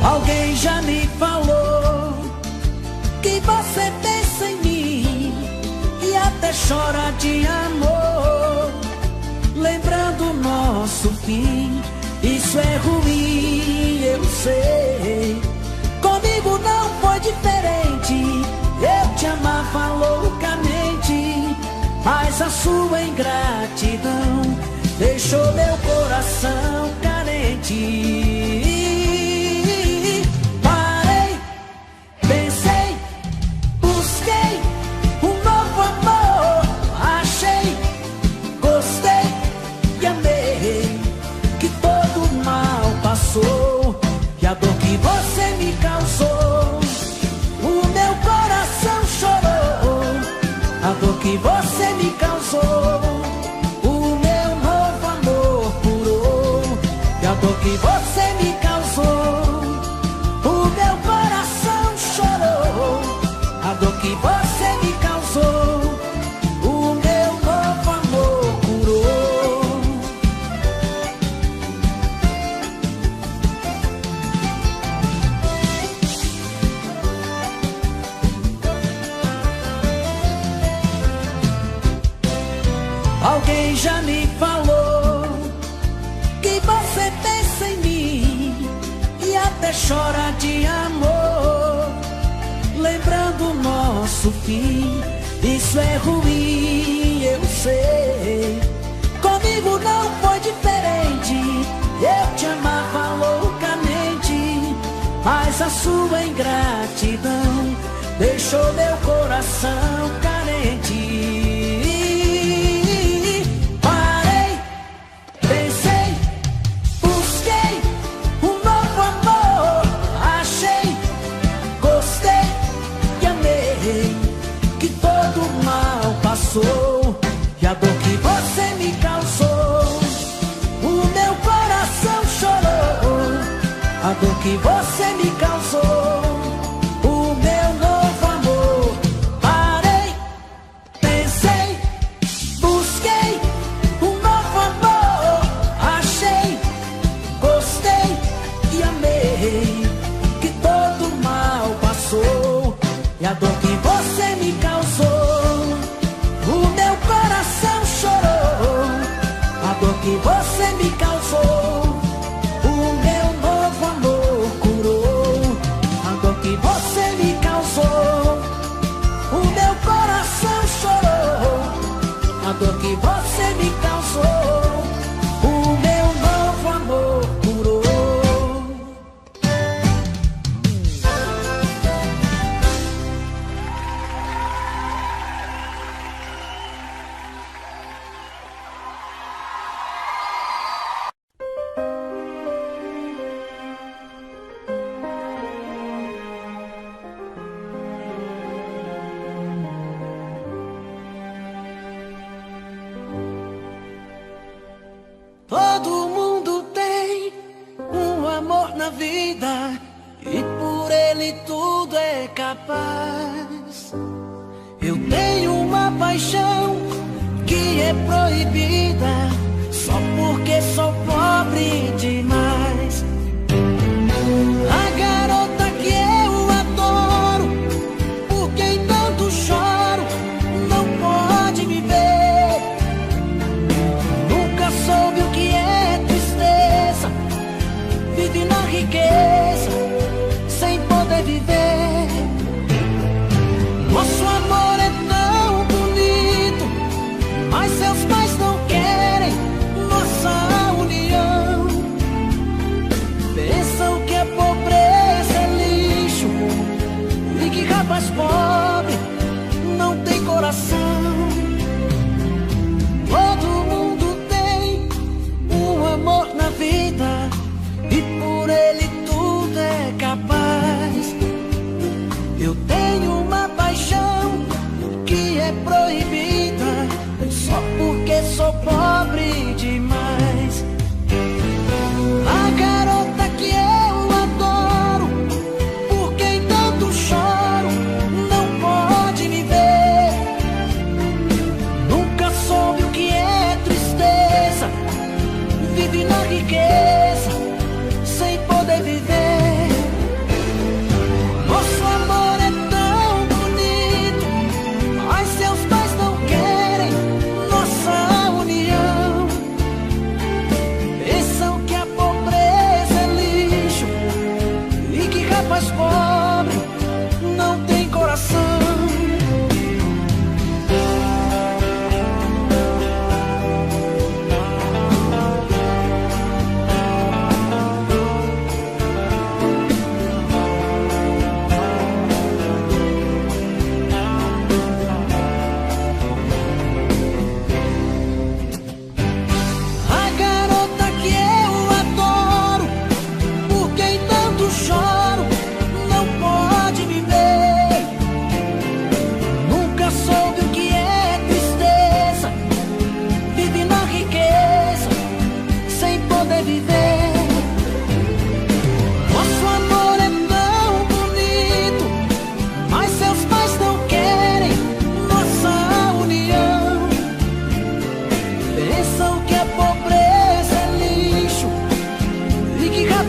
Alguém já me falou que você pensa em mim e até chora de amor, lembrando nosso fim. Isso é ruim, eu sei. Comigo não foi diferente. Eu te amava loucamente, mas a sua ingratidão deixou meu coração carente. E a dor que você me causou, o meu coração chorou. A dor que você me causou, o meu novo amor curou. E a dor que você me causou, o meu coração chorou. A dor que você me causou, o meu novo amor curou. Alguém já me falou que você pensa em mim e até chora de amor, lembrando nosso fim. Isso é ruim, eu sei. Comigo não foi diferente. Eu te amava loucamente, mas a sua ingratidão deixou meu coração carente. E a dor que você me causou, o meu coração chorou. A dor que você me causou, o meu novo amor. Parei, pensei, busquei um novo amor. Achei, gostei e amei, que todo mal passou. E a dor que você me causou, o meu coração chorou. A dor que você me causou, o meu novo amor curou. A dor que você me causou, o meu coração chorou. A dor que você me causou, o meu novo amor curou. Todo mundo tem um amor na vida e por ele tudo é capaz. Eu tenho uma paixão que é proibida só porque sou pobre demais. A garota que eu adoro, por quem tanto choro, não pode me ver. Nunca soube o que é tristeza, vive na riqueza sem poder viver. Nosso amor é tão bonito, mas seus pais não querem nossa união.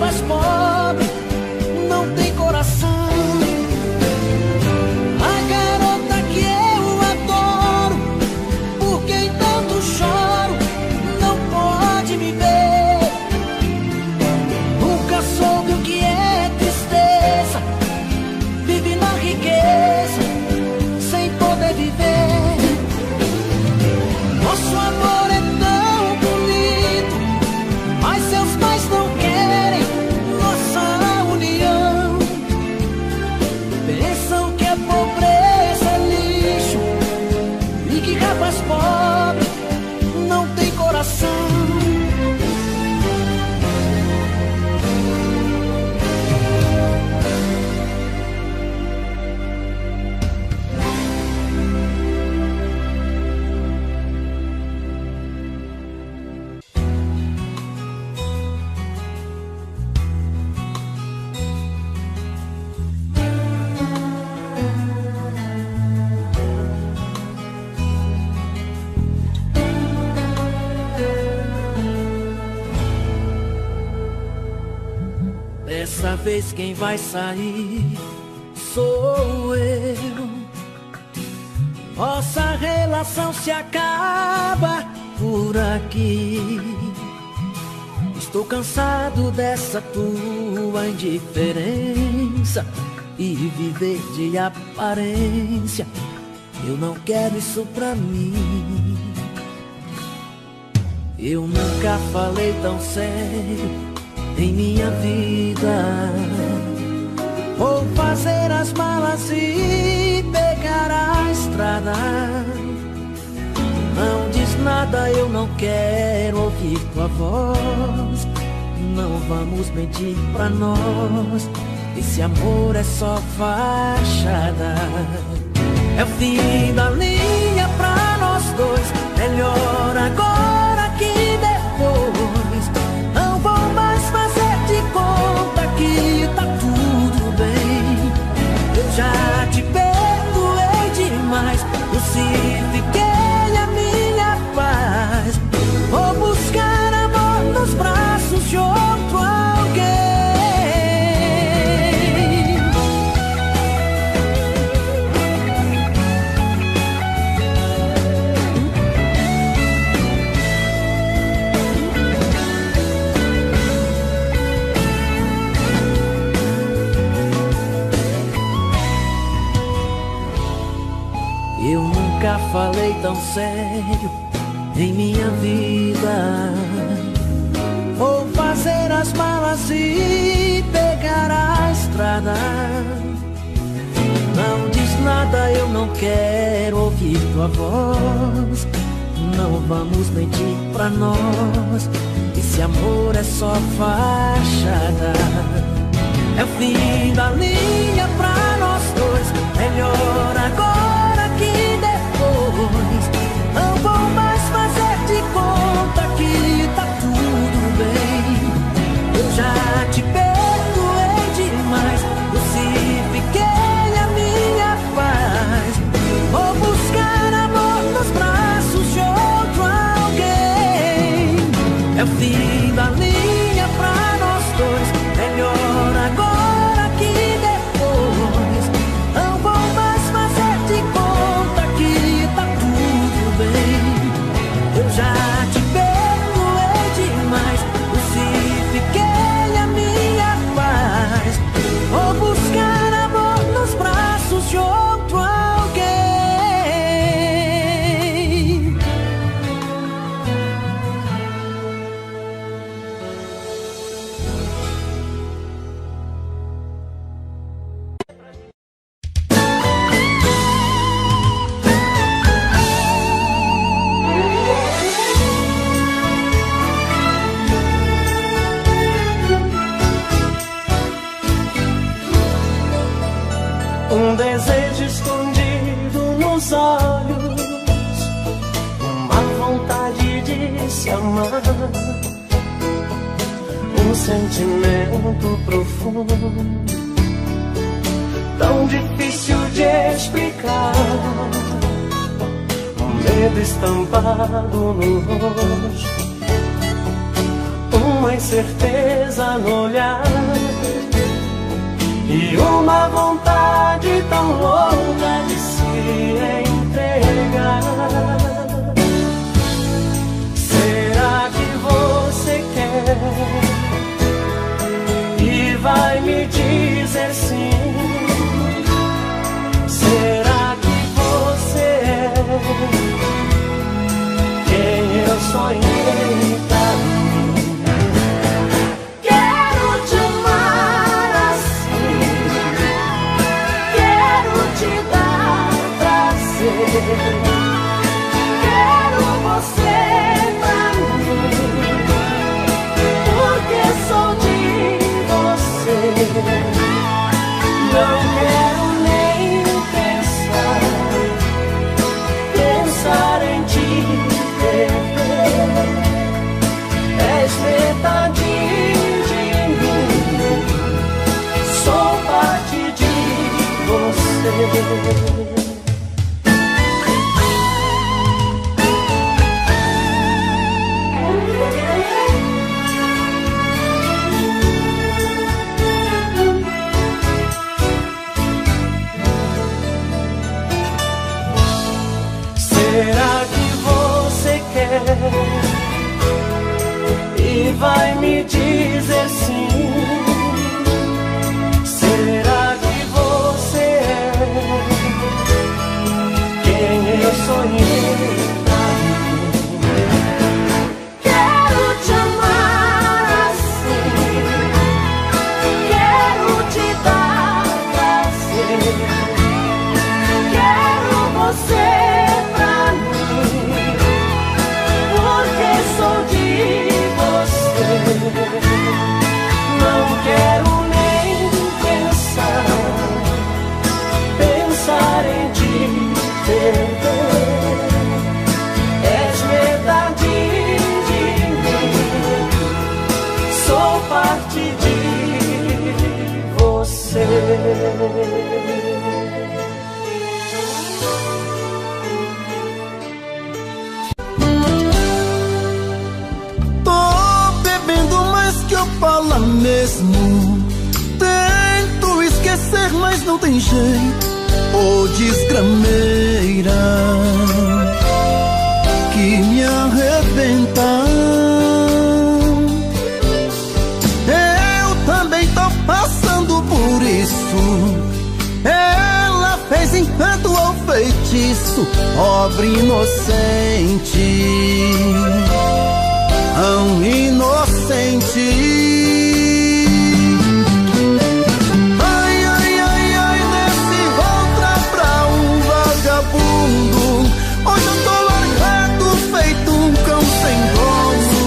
rapaz pobre não tem coração. A garota que eu adoro, por quem tanto choro, não pode me ver. Nunca soube o que é tristeza, vive na riqueza sem poder viver. Nosso amor é tão bonito, mas seus pais não querem nossa união. Pensam que a pobreza é lixo e que rapaz pobre não tem coração. Dessa vez quem vai sair sou eu. Nossa relação se acaba por aqui. Estou cansado dessa tua indiferença e viver de aparência. Eu não quero isso pra mim. Eu nunca falei tão sério em minha vida. Vou fazer as malas e pegar a estrada. Não diz nada, eu não quero ouvir tua voz. Não vamos mentir pra nós, esse amor é só fachada. É o fim da linha pra nós dois, melhor agora que depois. Não vou mais fazer de conta que tá tudo bem. Eu já te perdoei demais, crucifiquei a minha paz. Vou buscar amor nos braços de outro alguém. Eu nunca falei tão sério em minha vida. Vou fazer as malas e pegar a estrada. Não diz nada, eu não quero ouvir tua voz. Não vamos mentir pra nós, esse amor é só fachada. É o fim da linha pra nós dois, melhor agora que depois. Não vou mais fazer de conta que tá tudo bem. Eu já te perdoei demais, crucifiquei a minha paz. Vou buscar amor nos braços de outro alguém. É o fim da linha pra nós dois, melhor agora que depois. Não vou mais fazer de conta que tá tudo bem. Eu já te perdoei demais, crucifiquei a minha paz. Vou buscar amor nos braços de outro alguém. Um desejo escondido nos olhos, uma vontade de se amar, um sentimento profundo, tão difícil de explicar, um medo estampado no rosto, uma incerteza no olhar e uma vontade tão louca de se entregar. Será que você quer e vai me dizer sim? Será que você é quem eu sonhei pra mim? Quero te amar assim, quero te dar prazer, quero você pra mim, porque sou de você. Não quero nem pensar em te perder. És metade de mim, sou parte de você. Será que você quer e vai me dizer sim? Será que você é quem eu sonhei pra mim? Quero te amar assim, quero te dar prazer, quero você pra mim, porque sou de você. Não quero nem pensar em te perder. És metade de mim, sou parte de você. Fala mesmo, tento esquecer, mas não tem jeito. Ô desgrameira que me arrebenta. Eu também tô passando por isso. Ela fez encanto ou feitiço, pobre inocente, tão inocente. Ai, ai, ai, ai, nesse outra pra um vagabundo. Hoje eu tô largado, feito um cão sem dono.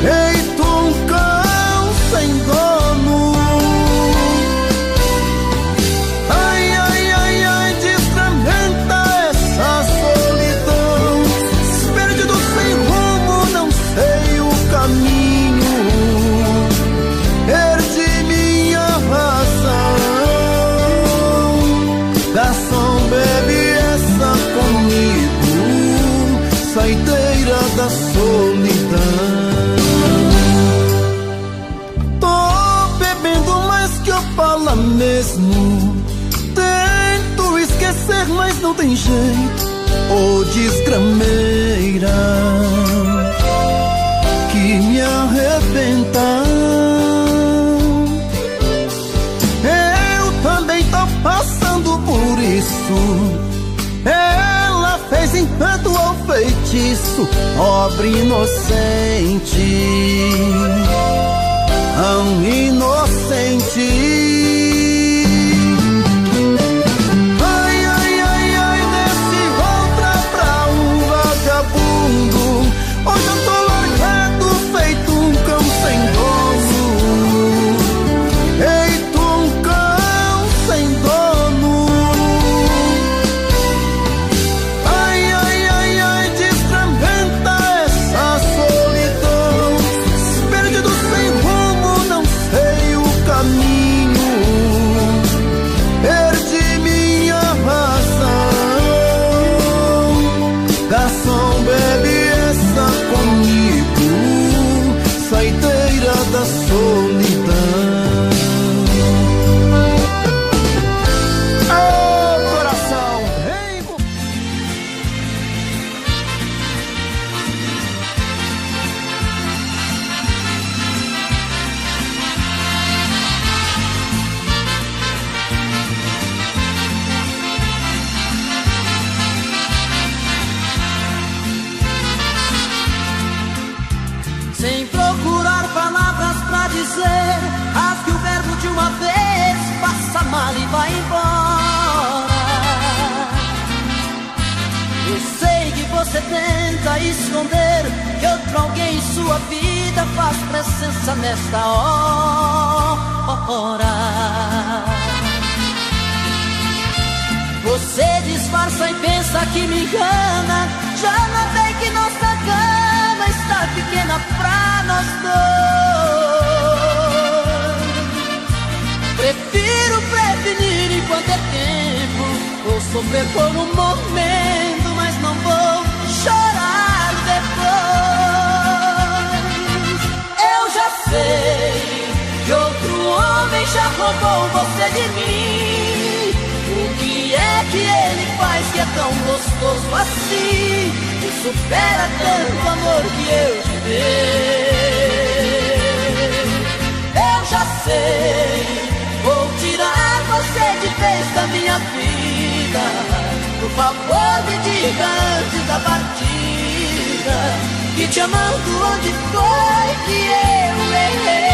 Feito um cão sem dono. Ai, ai, ai, ai, desgramenta essa solidão. Perdido sem rumo, não sei o caminho. Perdi minha razão. Garçom, bebe essa comigo, saideira da solidão. Tô bebendo mais que eu falo mesmo. Tento esquecer, mas não tem jeito. Ô desgrameira que me arrebenta. Eu também tô passando por isso. Ela fez encanto ou feitiço, pobre inocente, tão inocente. Ai, ai, ai, ai, nesse outra pra um vagabundo. Hoje eu tô largado, feito um cão sem dono. Feito um cão sem dono. Ai, ai, ai, ai, desgramenta essa solidão. Perdido sem outro alguém em sua vida faz presença nesta hora. Você disfarça e pensa que me engana. Já notei que nossa cama está pequena pra nós dois. Prefiro prevenir enquanto é tempo. Vou sofrer por um momento, mas não vou chorar depois. Eu já sei que outro homem já roubou você de mim. O que é que ele faz que é tão gostoso assim? Que supera tanto amor que eu te dei. Eu já sei, vou tirar você de vez da minha vida. Por favor me diga antes da partida que te amando onde foi que eu errei.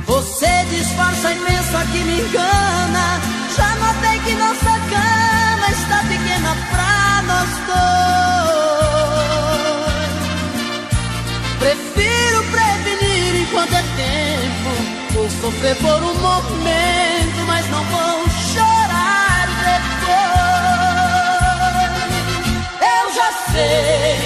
Você disfarça e pensa que me engana. Já notei que nossa cama está pequena pra nós dois. Prefiro prevenir enquanto é tempo. Vou sofrer por um momento, mas não vou chorar depois. Eu já sei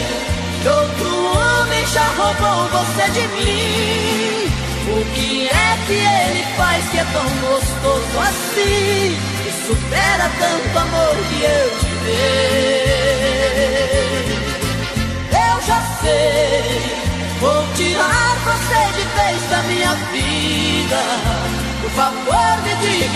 que outro homem já roubou você de mim. O que é que ele faz que é tão gostoso assim? Que supera tanto amor que eu te dei. Eu já sei, vou tirar você de vez da minha vida. Por favor me diga